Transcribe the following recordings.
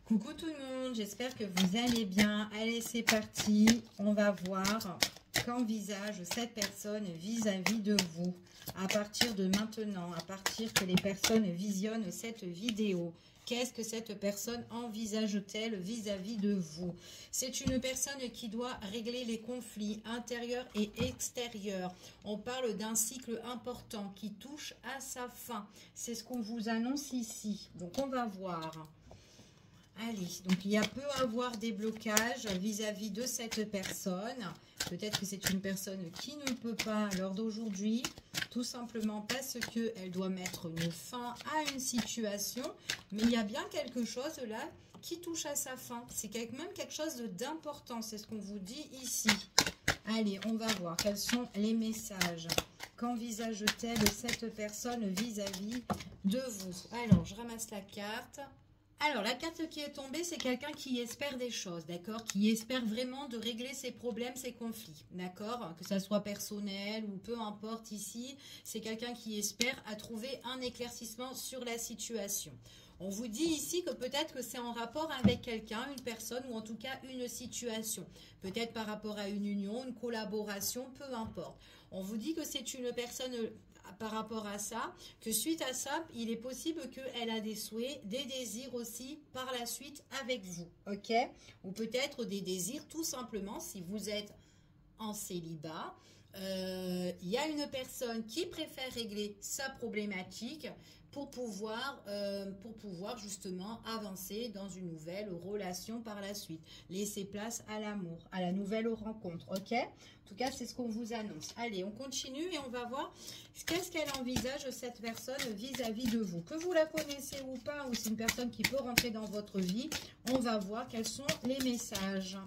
Coucou tout le monde, j'espère que vous allez bien. Allez, c'est parti. On va voir qu'envisage cette personne vis-à-vis de vous. À partir de maintenant, à partir que les personnes visionnent cette vidéo. Qu'est-ce que cette personne envisage-t-elle vis-à-vis de vous? C'est une personne qui doit régler les conflits intérieurs et extérieurs. On parle d'un cycle important qui touche à sa fin. C'est ce qu'on vous annonce ici. Donc, on va voir. Allez, donc il y a peut avoir des blocages vis-à-vis de cette personne. Peut-être que c'est une personne qui ne peut pas à l'heure d'aujourd'hui, tout simplement parce qu'elle doit mettre une fin à une situation. Mais il y a bien quelque chose là qui touche à sa fin. C'est même quelque chose d'important, c'est ce qu'on vous dit ici. Allez, on va voir quels sont les messages. Qu'envisage-t-elle cette personne vis-à-vis de vous? Alors, je ramasse la carte. Alors, la carte qui est tombée, c'est quelqu'un qui espère des choses, d'accord? Qui espère vraiment de régler ses problèmes, ses conflits, d'accord? Que ça soit personnel ou peu importe ici, c'est quelqu'un qui espère à trouver un éclaircissement sur la situation. On vous dit ici que peut-être que c'est en rapport avec quelqu'un, une personne ou en tout cas une situation. Peut-être par rapport à une union, une collaboration, peu importe. On vous dit que c'est une personne par rapport à ça, que suite à ça, il est possible qu'elle a des souhaits, des désirs aussi par la suite avec vous, ok? Ou peut-être des désirs tout simplement si vous êtes en célibat. Il y a une personne qui préfère régler sa problématique pour pouvoir justement avancer dans une nouvelle relation par la suite. Laisser place à l'amour, à la nouvelle rencontre, ok? En tout cas, c'est ce qu'on vous annonce. Allez, on continue et on va voir qu'est-ce qu'elle envisage cette personne vis-à-vis de vous. Que vous la connaissez ou pas, ou c'est une personne qui peut rentrer dans votre vie, on va voir quels sont les messages.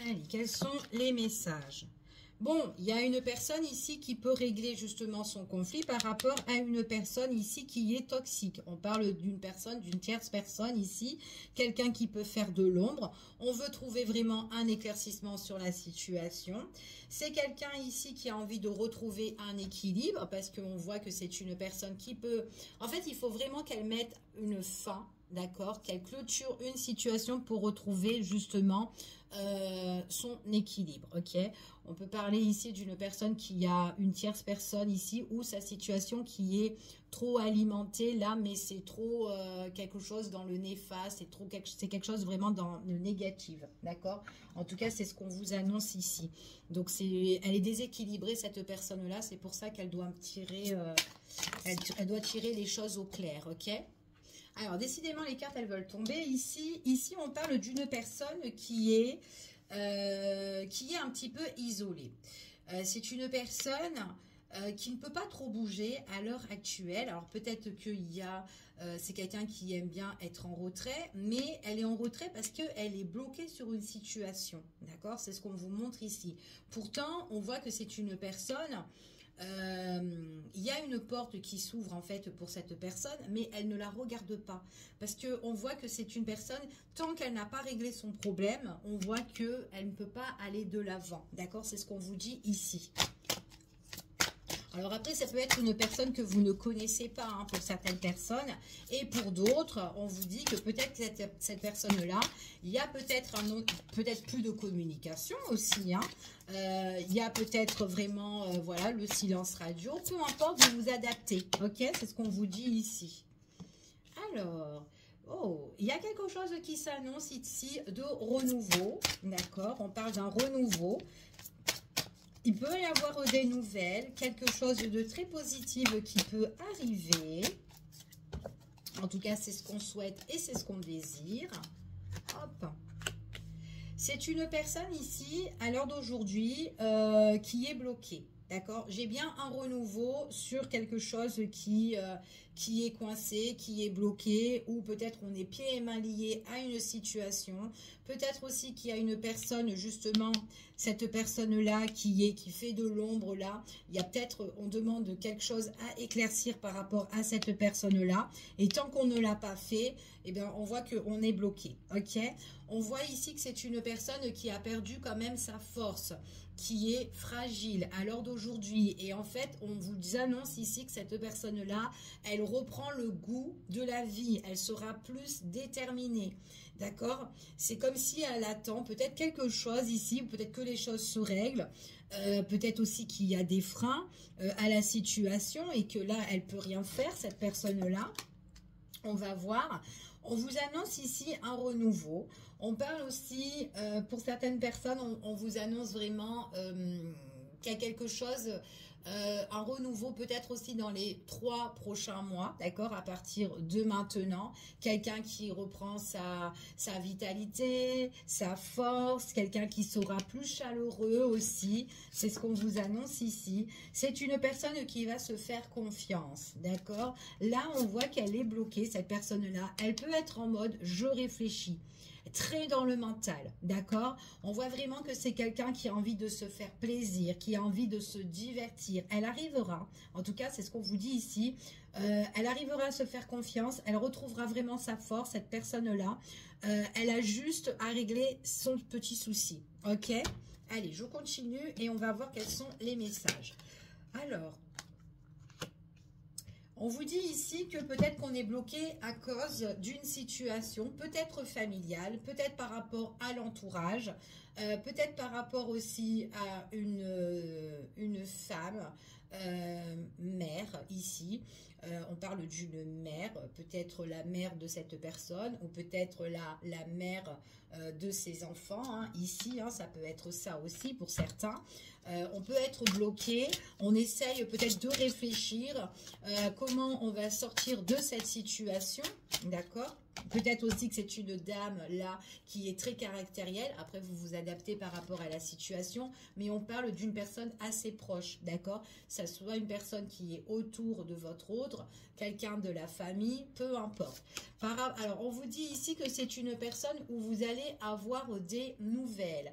Allez, quels sont les messages? Bon, il y a une personne ici qui peut régler justement son conflit par rapport à une personne ici qui est toxique. On parle d'une personne, d'une tierce personne ici, quelqu'un qui peut faire de l'ombre. On veut trouver vraiment un éclaircissement sur la situation. C'est quelqu'un ici qui a envie de retrouver un équilibre parce qu'on voit que c'est une personne qui peut... En fait, il faut vraiment qu'elle mette une fin, d'accord, qu'elle clôture une situation pour retrouver justement son équilibre, ok? On peut parler ici d'une personne qui a une tierce personne ici ou sa situation qui est trop alimentée là, mais c'est trop quelque chose dans le néfaste, c'est quelque chose vraiment dans le négatif, d'accord? En tout cas, c'est ce qu'on vous annonce ici. Donc, elle est déséquilibrée cette personne-là, c'est pour ça qu'elle doit tirer, elle doit tirer les choses au clair, ok? Alors, décidément, les cartes, elles veulent tomber. Ici, on parle d'une personne qui est un petit peu isolée. C'est une personne qui ne peut pas trop bouger à l'heure actuelle. Alors, peut-être c'est quelqu'un qui aime bien être en retrait, mais elle est en retrait parce qu'elle est bloquée sur une situation. D'accord? C'est ce qu'on vous montre ici. Pourtant, on voit que c'est une personne... il y a une porte qui s'ouvre en fait pour cette personne, mais elle ne la regarde pas parce que on voit que c'est une personne, tant qu'elle n'a pas réglé son problème, on voit que elle ne peut pas aller de l'avant, d'accord? C'est ce qu'on vous dit ici. Alors après, ça peut être une personne que vous ne connaissez pas hein, pour certaines personnes. Et pour d'autres, on vous dit que peut-être cette personne-là, il y a peut-être plus de communication aussi. Hein. Il y a peut-être vraiment voilà, le silence radio. Peu importe, vous vous adaptez. Ok, c'est ce qu'on vous dit ici. Alors... Oh, il y a quelque chose qui s'annonce ici de renouveau. D'accord, on parle d'un renouveau. Il peut y avoir des nouvelles, quelque chose de très positif qui peut arriver. En tout cas, c'est ce qu'on souhaite et c'est ce qu'on désire. Hop. C'est une personne ici, à l'heure d'aujourd'hui, qui est bloquée. D'accord? J'ai bien un renouveau sur quelque chose qui est coincé, qui est bloqué, ou peut-être on est pieds et mains liés à une situation. Peut-être aussi qu'il y a une personne, justement, cette personne-là qui fait de l'ombre là. Il y a peut-être, on demande quelque chose à éclaircir par rapport à cette personne-là. Et tant qu'on ne l'a pas fait, eh bien, on voit qu'on est bloqué. Ok? On voit ici que c'est une personne qui a perdu quand même sa force. qui est fragile à l'heure d'aujourd'hui. Et en fait, on vous annonce ici que cette personne-là, elle reprend le goût de la vie. Elle sera plus déterminée. D'accord? C'est comme si elle attend peut-être quelque chose ici, ou peut-être que les choses se règlent. Peut-être aussi qu'il y a des freins à la situation et que là, elle peut rien faire, cette personne-là. On va voir. On vous annonce ici un renouveau. On parle aussi, pour certaines personnes, on vous annonce vraiment qu'il y a quelque chose, un renouveau peut-être aussi dans les 3 prochains mois, d'accord, à partir de maintenant. Quelqu'un qui reprend sa vitalité, sa force, quelqu'un qui sera plus chaleureux aussi. C'est ce qu'on vous annonce ici. C'est une personne qui va se faire confiance, d'accord. Là, on voit qu'elle est bloquée, cette personne-là. Elle peut être en mode « je réfléchis ». Très dans le mental, d'accord? On voit vraiment que c'est quelqu'un qui a envie de se faire plaisir, qui a envie de se divertir. Elle arrivera, en tout cas c'est ce qu'on vous dit ici, elle arrivera à se faire confiance, elle retrouvera vraiment sa force, cette personne-là. Elle a juste à régler son petit souci, ok? Allez, je continue et on va voir quels sont les messages. Alors, on vous dit ici que peut-être qu'on est bloqué à cause d'une situation, peut-être familiale, peut-être par rapport à l'entourage, peut-être par rapport aussi à une femme, mère ici. On parle d'une mère, peut-être la mère de cette personne ou peut-être la mère de ses enfants. Hein, ici, hein, ça peut être ça aussi pour certains. On peut être bloqué, on essaye peut-être de réfléchir comment on va sortir de cette situation, d'accord? Peut-être aussi que c'est une dame là qui est très caractérielle. Après, vous vous adaptez par rapport à la situation. Mais on parle d'une personne assez proche, d'accord? Ça soit une personne qui est autour de votre autre, quelqu'un de la famille, peu importe. Alors, on vous dit ici que c'est une personne où vous allez avoir des nouvelles.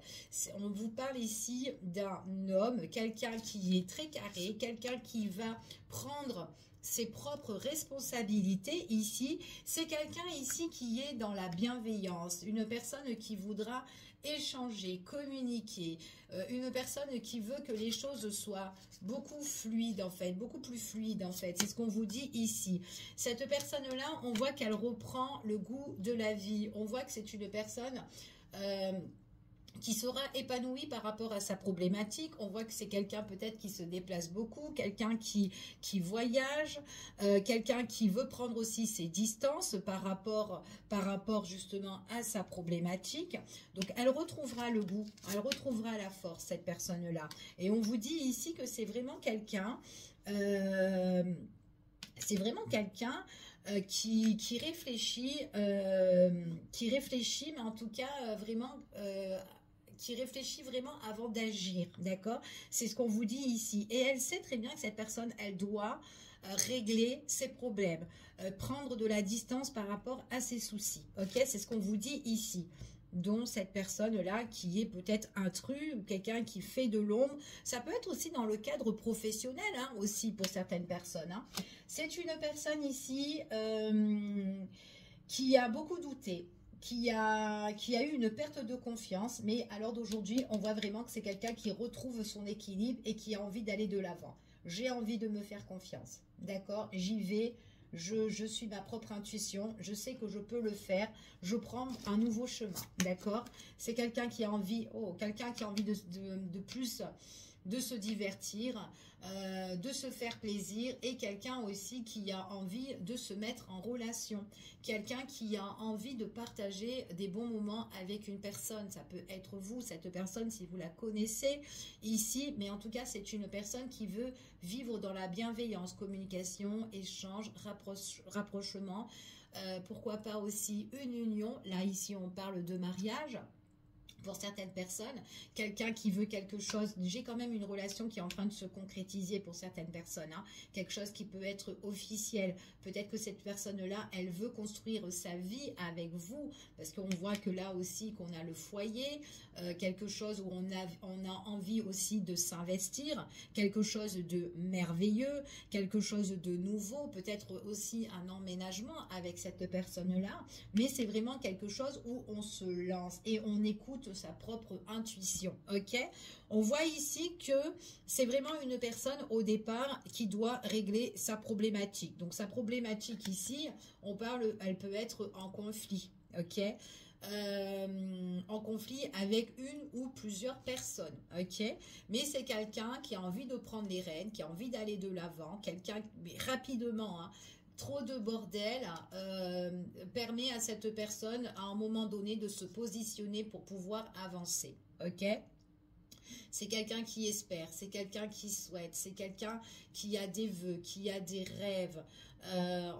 On vous parle ici d'un homme, quelqu'un qui est très carré, quelqu'un qui va prendre ses propres responsabilités ici. C'est quelqu'un ici qui est dans la bienveillance, une personne qui voudra échanger, communiquer, une personne qui veut que les choses soient beaucoup fluides en fait, beaucoup plus fluides en fait, c'est ce qu'on vous dit ici. Cette personne-là, on voit qu'elle reprend le goût de la vie, on voit que c'est une personne qui sera épanoui par rapport à sa problématique. On voit que c'est quelqu'un peut-être qui se déplace beaucoup, quelqu'un qui voyage, quelqu'un qui veut prendre aussi ses distances par rapport justement à sa problématique. Donc elle retrouvera le goût, elle retrouvera la force, cette personne-là. Et on vous dit ici que c'est vraiment quelqu'un... qui réfléchit, mais en tout cas vraiment... qui réfléchit vraiment avant d'agir, d'accord? C'est ce qu'on vous dit ici. Et elle sait très bien que cette personne, elle doit régler ses problèmes, prendre de la distance par rapport à ses soucis, ok? C'est ce qu'on vous dit ici. Dont cette personne-là qui est peut-être intrus ou quelqu'un qui fait de l'ombre. Ça peut être aussi dans le cadre professionnel, hein, aussi pour certaines personnes. Hein. C'est une personne ici qui a beaucoup douté, qui a eu une perte de confiance, mais à l'heure d'aujourd'hui, on voit vraiment que c'est quelqu'un qui retrouve son équilibre et qui a envie d'aller de l'avant. J'ai envie de me faire confiance, d'accord? J'y vais, je suis ma propre intuition, je sais que je peux le faire, je prends un nouveau chemin, d'accord? C'est quelqu'un qui a envie, de plus... de se divertir, de se faire plaisir et quelqu'un aussi qui a envie de se mettre en relation. Quelqu'un qui a envie de partager des bons moments avec une personne. Ça peut être vous, cette personne, si vous la connaissez ici, mais en tout cas, c'est une personne qui veut vivre dans la bienveillance, communication, échange, rapprochement. Pourquoi pas aussi une union. Là, ici, on parle de mariage. Pour certaines personnes, quelqu'un qui veut quelque chose, j'ai quand même une relation qui est en train de se concrétiser pour certaines personnes, hein, quelque chose qui peut être officiel. Peut-être que cette personne-là, elle veut construire sa vie avec vous, parce qu'on voit que là aussi, qu'on a le foyer, quelque chose où on a envie aussi de s'investir, quelque chose de merveilleux, quelque chose de nouveau, peut-être aussi un emménagement avec cette personne-là, mais c'est vraiment quelque chose où on se lance et on écoute juste sa propre intuition, ok? On voit ici que c'est vraiment une personne au départ qui doit régler sa problématique. Donc sa problématique ici, on parle, elle peut être en conflit, ok? En conflit avec une ou plusieurs personnes, ok? Mais c'est quelqu'un qui a envie de prendre les rênes, qui a envie d'aller de l'avant, quelqu'un, mais rapidement, hein, trop de bordel permet à cette personne à un moment donné de se positionner pour pouvoir avancer, ok? C'est quelqu'un qui espère, c'est quelqu'un qui souhaite, c'est quelqu'un qui a des vœux, qui a des rêves.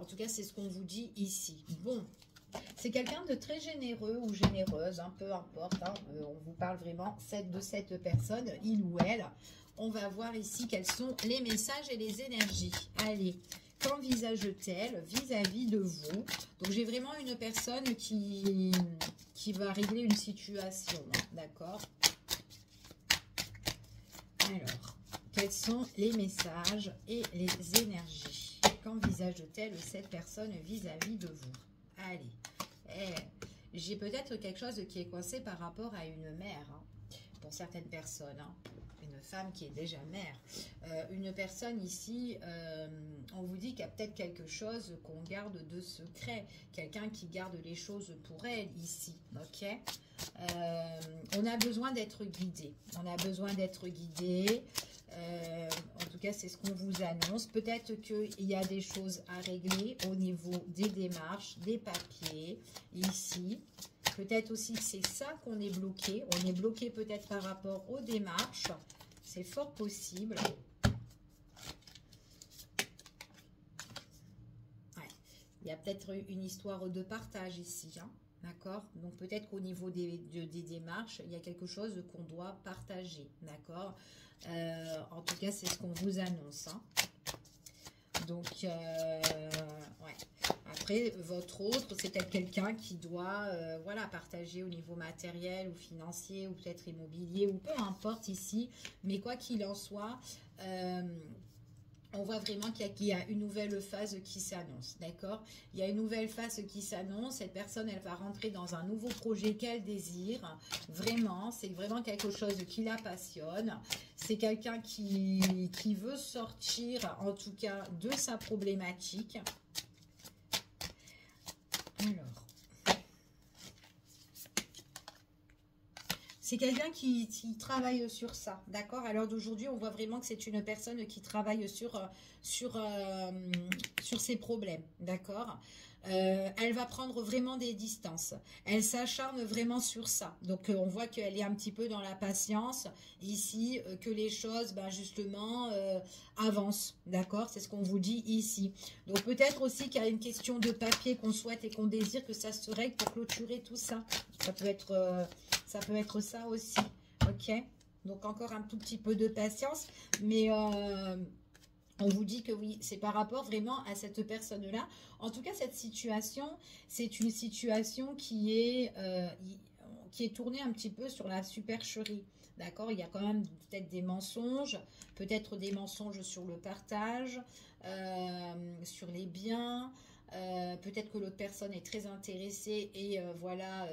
En tout cas, c'est ce qu'on vous dit ici. Bon, c'est quelqu'un de très généreux ou généreuse, hein, peu importe. Hein, on vous parle vraiment de cette personne, il ou elle. On va voir ici quels sont les messages et les énergies. Allez, qu'envisage-t-elle vis-à-vis de vous? Donc, j'ai vraiment une personne qui va régler une situation, hein, d'accord? Alors, quels sont les messages et les énergies? Qu'envisage-t-elle cette personne vis-à-vis de vous? Allez, j'ai peut-être quelque chose qui est coincé par rapport à une mère, hein, pour certaines personnes, hein. Une femme qui est déjà mère. Une personne ici, on vous dit qu'il y a peut-être quelque chose qu'on garde de secret. Quelqu'un qui garde les choses pour elle ici, ok? On a besoin d'être guidé. On a besoin d'être guidé. En tout cas, c'est ce qu'on vous annonce. Peut-être qu'il y a des choses à régler au niveau des démarches, des papiers, ici. Peut-être aussi que c'est ça qu'on est bloqué. On est bloqué peut-être par rapport aux démarches. C'est fort possible. Ouais. Il y a peut-être une histoire de partage ici, hein. D'accord? Donc peut-être qu'au niveau des démarches, il y a quelque chose qu'on doit partager. D'accord? En tout cas, c'est ce qu'on vous annonce, hein. Donc, ouais. Après, votre autre, c'est peut-être quelqu'un qui doit voilà, partager au niveau matériel ou financier ou peut-être immobilier ou peu importe ici. Mais quoi qu'il en soit, on voit vraiment qu'il y a une nouvelle phase qui s'annonce, d'accord? Il y a une nouvelle phase qui s'annonce. Cette personne, elle va rentrer dans un nouveau projet qu'elle désire. Vraiment, c'est vraiment quelque chose qui la passionne. C'est quelqu'un qui veut sortir, en tout cas, de sa problématique. Alors... C'est quelqu'un qui travaille sur ça, d'accord? À l'heure d'aujourd'hui, on voit vraiment que c'est une personne qui travaille sur ses problèmes, d'accord? Elle va prendre vraiment des distances. Elle s'acharne vraiment sur ça. Donc, on voit qu'elle est un petit peu dans la patience ici, que les choses, ben, justement, avancent, d'accord? C'est ce qu'on vous dit ici. Donc, peut-être aussi qu'il y a une question de papier qu'on souhaite et qu'on désire que ça se règle pour clôturer tout ça. Ça peut être ça aussi, ok? Donc, encore un tout petit peu de patience, mais... on vous dit que oui, c'est par rapport vraiment à cette personne-là. En tout cas, cette situation, c'est une situation qui est tournée un petit peu sur la supercherie. D'accord? Il y a quand même peut-être des mensonges sur le partage, sur les biens. Peut-être que l'autre personne est très intéressée et voilà,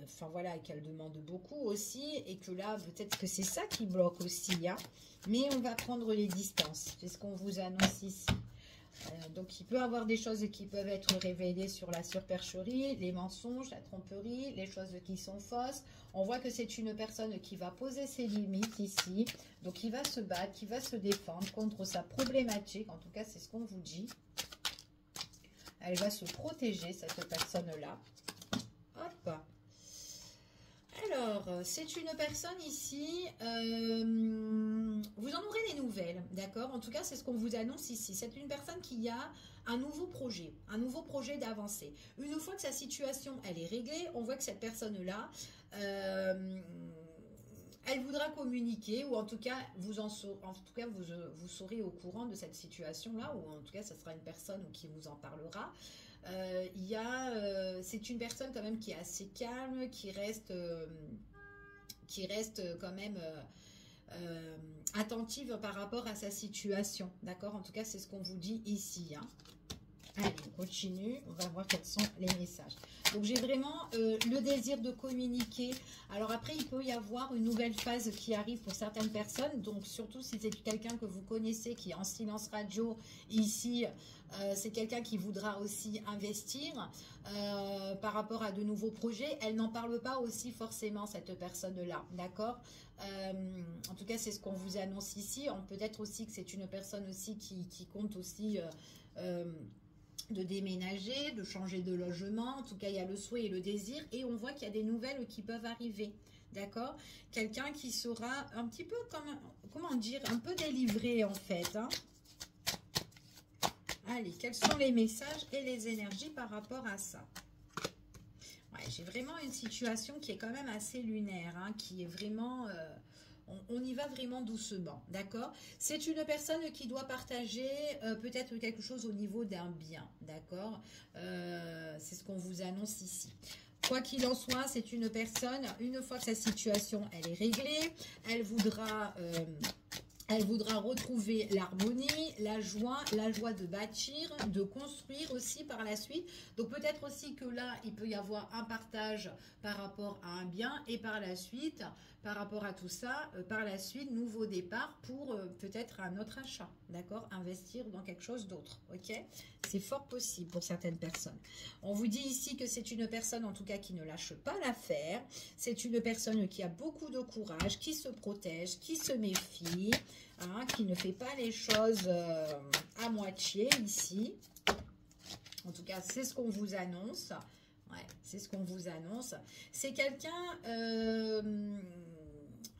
enfin voilà, et qu'elle demande beaucoup aussi, et que là, peut-être que c'est ça qui bloque aussi, hein. Mais on va prendre les distances, c'est ce qu'on vous annonce ici. Donc, il peut y avoir des choses qui peuvent être révélées sur la supercherie, les mensonges, la tromperie, les choses qui sont fausses. On voit que c'est une personne qui va poser ses limites ici. Donc, qui va se battre, qui va se défendre contre sa problématique. En tout cas, c'est ce qu'on vous dit. Elle va se protéger, cette personne-là. Hop. Alors, c'est une personne ici, vous en aurez des nouvelles, d'accord? En tout cas, c'est ce qu'on vous annonce ici. C'est une personne qui a un nouveau projet d'avancée. Une fois que sa situation, elle est réglée, on voit que cette personne-là, elle voudra communiquer, ou en tout cas, vous serez au courant de cette situation-là, ou en tout cas, ce sera une personne qui vous en parlera. C'est une personne quand même qui est assez calme, qui reste quand même attentive par rapport à sa situation, d'accord? En tout cas, c'est ce qu'on vous dit ici, hein. Allez, on continue. On va voir quels sont les messages. Donc, j'ai vraiment le désir de communiquer. Alors après, il peut y avoir une nouvelle phase qui arrive pour certaines personnes. Donc, surtout si c'est quelqu'un que vous connaissez qui est en silence radio ici, c'est quelqu'un qui voudra aussi investir par rapport à de nouveaux projets. Elle n'en parle pas aussi forcément, cette personne-là. D'accord? En tout cas, c'est ce qu'on vous annonce ici. Peut-être aussi que c'est une personne aussi qui compte aussi... de déménager, de changer de logement. En tout cas, il y a le souhait et le désir. Et on voit qu'il y a des nouvelles qui peuvent arriver. D'accord? Quelqu'un qui sera un petit peu comme, comment dire, un peu délivré en fait. Hein. Allez, quels sont les messages et les énergies par rapport à ça? Ouais, j'ai vraiment une situation qui est quand même assez lunaire, hein, qui est vraiment... on y va vraiment doucement, d'accord? C'est une personne qui doit partager peut-être quelque chose au niveau d'un bien, d'accord? C'est ce qu'on vous annonce ici. Quoi qu'il en soit, c'est une personne, une fois que sa situation elle est réglée, elle voudra retrouver l'harmonie, la joie de bâtir, de construire aussi par la suite. Donc peut-être aussi que là, il peut y avoir un partage par rapport à un bien et par la suite, par rapport à tout ça, par la suite, nouveau départ pour peut-être un autre achat, d'accord? Investir dans quelque chose d'autre, ok? C'est fort possible pour certaines personnes. On vous dit ici que c'est une personne, en tout cas, qui ne lâche pas l'affaire. C'est une personne qui a beaucoup de courage, qui se protège, qui se méfie, hein, qui ne fait pas les choses à moitié ici. En tout cas, c'est ce qu'on vous annonce. Ouais, c'est ce qu'on vous annonce. C'est quelqu'un...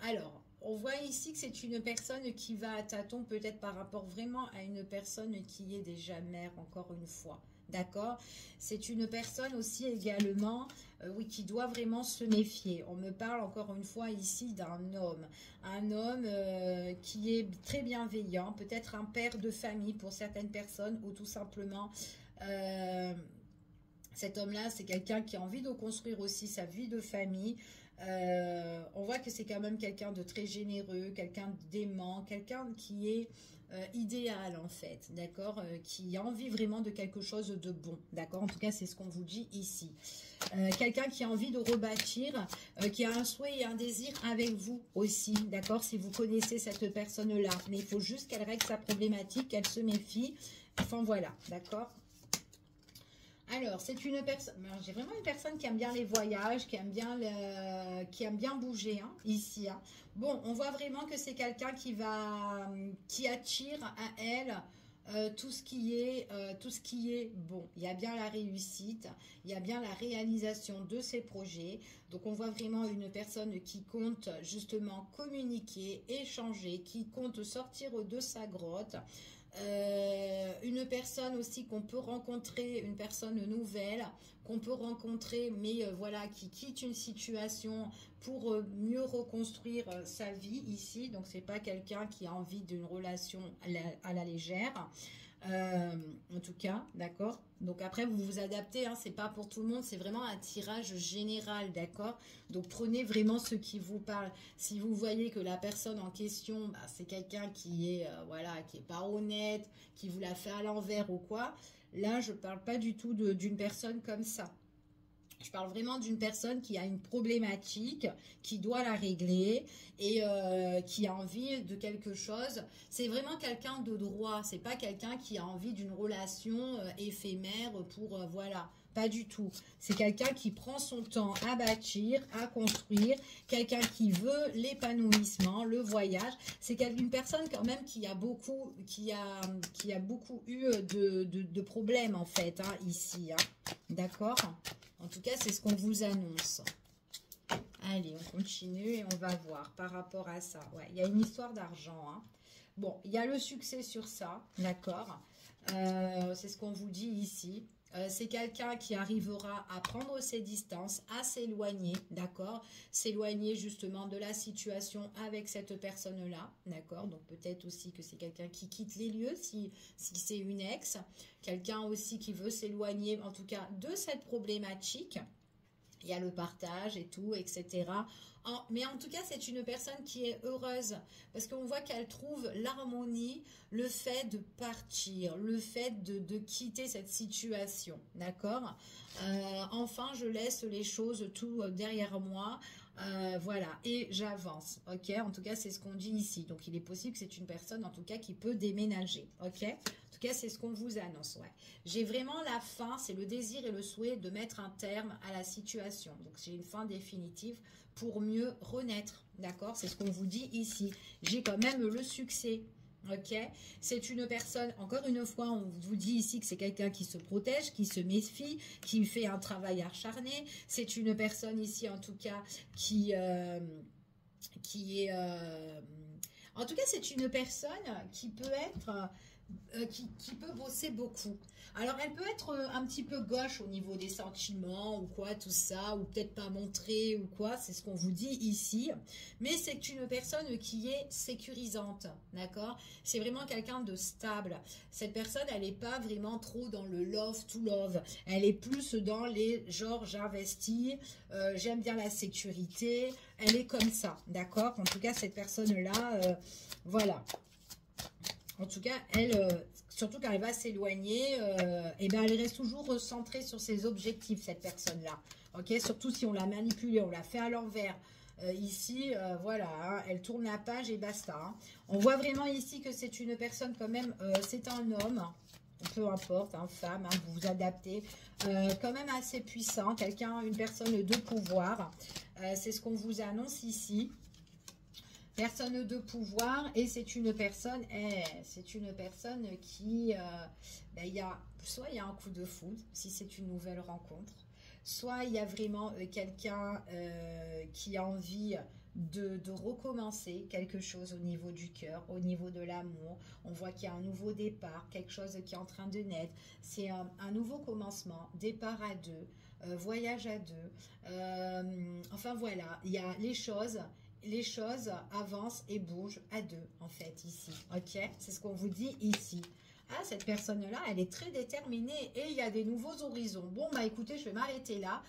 alors, on voit ici que c'est une personne qui va à tâtons, peut-être par rapport vraiment à une personne qui est déjà mère, encore une fois. D'accord? C'est une personne aussi également, oui, qui doit vraiment se méfier. On me parle encore une fois ici d'un homme. Un homme qui est très bienveillant, peut-être un père de famille pour certaines personnes, ou tout simplement... cet homme-là, c'est quelqu'un qui a envie de construire aussi sa vie de famille. On voit que c'est quand même quelqu'un de très généreux, quelqu'un d'aimant, quelqu'un qui est idéal en fait, d'accord, qui a envie vraiment de quelque chose de bon, d'accord. En tout cas, c'est ce qu'on vous dit ici. Quelqu'un qui a envie de rebâtir, qui a un souhait et un désir avec vous aussi, d'accord, si vous connaissez cette personne-là. Mais il faut juste qu'elle règle sa problématique, qu'elle se méfie. Enfin, voilà, d'accord. Alors, c'est une personne, j'ai vraiment une personne qui aime bien les voyages, qui aime bien bouger, hein, ici. Hein. Bon, on voit vraiment que c'est quelqu'un qui attire à elle tout ce qui est bon. Il y a bien la réussite, il y a bien la réalisation de ses projets. Donc, on voit vraiment une personne qui compte justement communiquer, échanger, qui compte sortir de sa grotte. Une personne aussi qu'on peut rencontrer, une personne nouvelle qu'on peut rencontrer, mais voilà, qui quitte une situation pour mieux reconstruire sa vie ici. Donc c'est pas quelqu'un qui a envie d'une relation à la légère. En tout cas, d'accord. Donc après, vous vous adaptez, hein, c'est pas pour tout le monde, c'est vraiment un tirage général, d'accord. Donc prenez vraiment ce qui vous parle. Si vous voyez que la personne en question, bah, c'est quelqu'un qui est, voilà, qui est pas honnête, qui vous la fait à l'envers ou quoi, là, je parle pas du tout d'une personne comme ça. Je parle vraiment d'une personne qui a une problématique, qui doit la régler et qui a envie de quelque chose. C'est vraiment quelqu'un de droit. C'est pas quelqu'un qui a envie d'une relation éphémère pour voilà. Pas du tout. C'est quelqu'un qui prend son temps à bâtir, à construire. Quelqu'un qui veut l'épanouissement, le voyage. C'est une personne quand même qui a beaucoup eu de problèmes en fait hein, ici. Hein. D'accord ? En tout cas, c'est ce qu'on vous annonce. Allez, on continue et on va voir par rapport à ça. Ouais, il y a une histoire d'argent. Hein. Bon, il y a le succès sur ça, d'accord. C'est ce qu'on vous dit ici. C'est quelqu'un qui arrivera à prendre ses distances, à s'éloigner, d'accord. S'éloigner justement de la situation avec cette personne-là, d'accord. Donc peut-être aussi que c'est quelqu'un qui quitte les lieux, si c'est une ex. Quelqu'un aussi qui veut s'éloigner, en tout cas, de cette problématique. il y a le partage et tout, etc. Mais en tout cas, c'est une personne qui est heureuse parce qu'on voit qu'elle trouve l'harmonie, le fait de partir, le fait de quitter cette situation, d'accord. Enfin, je laisse les choses tout derrière moi, voilà, et j'avance, ok. En tout cas, c'est ce qu'on dit ici. Donc, il est possible que c'est une personne, en tout cas, qui peut déménager, ok. En tout cas, c'est ce qu'on vous annonce, ouais. J'ai vraiment la fin, c'est le désir et le souhait de mettre un terme à la situation. Donc, j'ai une fin définitive pour mieux renaître, d'accord? C'est ce qu'on vous dit ici. J'ai quand même le succès, ok? C'est une personne, encore une fois, on vous dit ici que c'est quelqu'un qui se protège, qui se méfie, qui fait un travail acharné. C'est une personne ici, en tout cas, qui est... en tout cas, c'est une personne qui peut être... qui peut bosser beaucoup. Alors, elle peut être un petit peu gauche au niveau des sentiments ou quoi, tout ça, ou peut-être pas montrer ou quoi, c'est ce qu'on vous dit ici. Mais c'est une personne qui est sécurisante, d'accord? C'est vraiment quelqu'un de stable. Cette personne, elle n'est pas vraiment trop dans le love to love. Elle est plus dans les genre j'investis, j'aime bien la sécurité. Elle est comme ça, d'accord? En tout cas, cette personne-là, voilà. En tout cas, elle, surtout quand elle va s'éloigner, et ben elle reste toujours centrée sur ses objectifs, cette personne-là. Ok, surtout si on l'a manipulée, on l'a fait à l'envers. Ici, voilà, hein, elle tourne la page et basta. Hein. On voit vraiment ici que c'est une personne quand même, c'est un homme, peu importe, hein, femme, hein, vous vous adaptez, quand même assez puissant, quelqu'un, une personne de pouvoir. C'est ce qu'on vous annonce ici. Personne de pouvoir et c'est une personne qui, ben, soit il y a un coup de foudre, si c'est une nouvelle rencontre, soit il y a vraiment quelqu'un qui a envie de recommencer quelque chose au niveau du cœur, au niveau de l'amour. On voit qu'il y a un nouveau départ, quelque chose qui est en train de naître. C'est un nouveau commencement, départ à deux, voyage à deux. Enfin voilà, il y a les choses avancent et bougent à deux, en fait, ici. Ok? C'est ce qu'on vous dit ici. Ah, cette personne-là, elle est très déterminée et il y a des nouveaux horizons. Bon, bah écoutez, je vais m'arrêter là.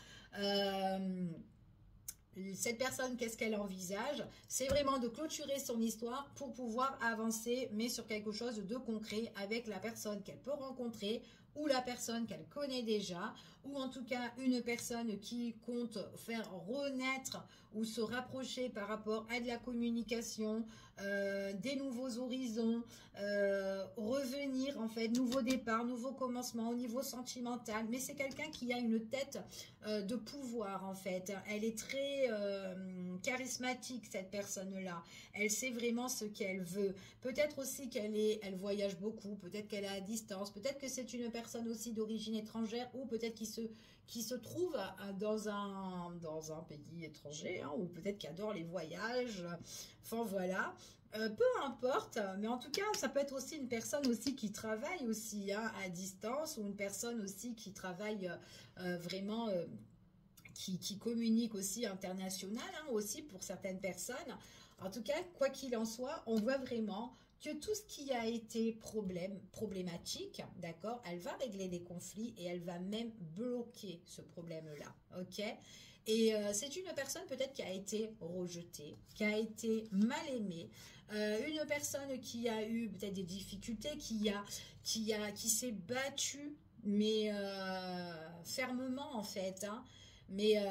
Cette personne, qu'est-ce qu'elle envisage? C'est vraiment de clôturer son histoire pour pouvoir avancer, mais sur quelque chose de concret avec la personne qu'elle peut rencontrer ou la personne qu'elle connaît déjà, ou en tout cas une personne qui compte faire renaître ou se rapprocher par rapport à de la communication, des nouveaux horizons, revenir en fait, nouveau départ, nouveau commencement au niveau sentimental, mais c'est quelqu'un qui a une tête de pouvoir en fait, elle est très charismatique cette personne-là, elle sait vraiment ce qu'elle veut, peut-être aussi elle voyage beaucoup, peut-être qu'elle est à distance, peut-être que c'est une personne aussi d'origine étrangère ou peut-être qui se trouve dans un pays étranger, hein, ou peut-être qui adore les voyages, enfin voilà, peu importe, mais en tout cas, ça peut être aussi une personne aussi qui travaille aussi hein, à distance, ou une personne aussi qui travaille vraiment, qui communique aussi international, hein, aussi pour certaines personnes. En tout cas, quoi qu'il en soit, on voit vraiment que tout ce qui a été problématique, d'accord, elle va régler les conflits et elle va même bloquer ce problème-là, ok? Et c'est une personne peut-être qui a été rejetée, qui a été mal aimée, une personne qui a eu peut-être des difficultés, qui s'est battue, mais fermement en fait, hein. Mais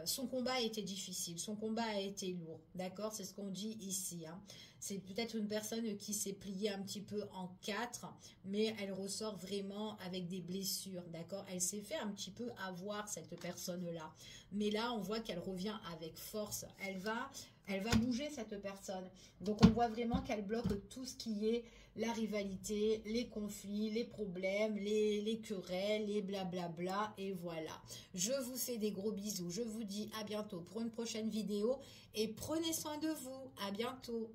son combat a été difficile, son combat a été lourd, d'accord? C'est ce qu'on dit ici, hein. C'est peut-être une personne qui s'est pliée un petit peu en quatre, mais elle ressort vraiment avec des blessures, d'accord? Elle s'est fait un petit peu avoir, cette personne-là. Mais là, on voit qu'elle revient avec force. Elle va bouger, cette personne. Donc, on voit vraiment qu'elle bloque tout ce qui est la rivalité, les conflits, les problèmes, les querelles, les blablabla, et voilà. Je vous fais des gros bisous. Je vous dis à bientôt pour une prochaine vidéo et prenez soin de vous. À bientôt.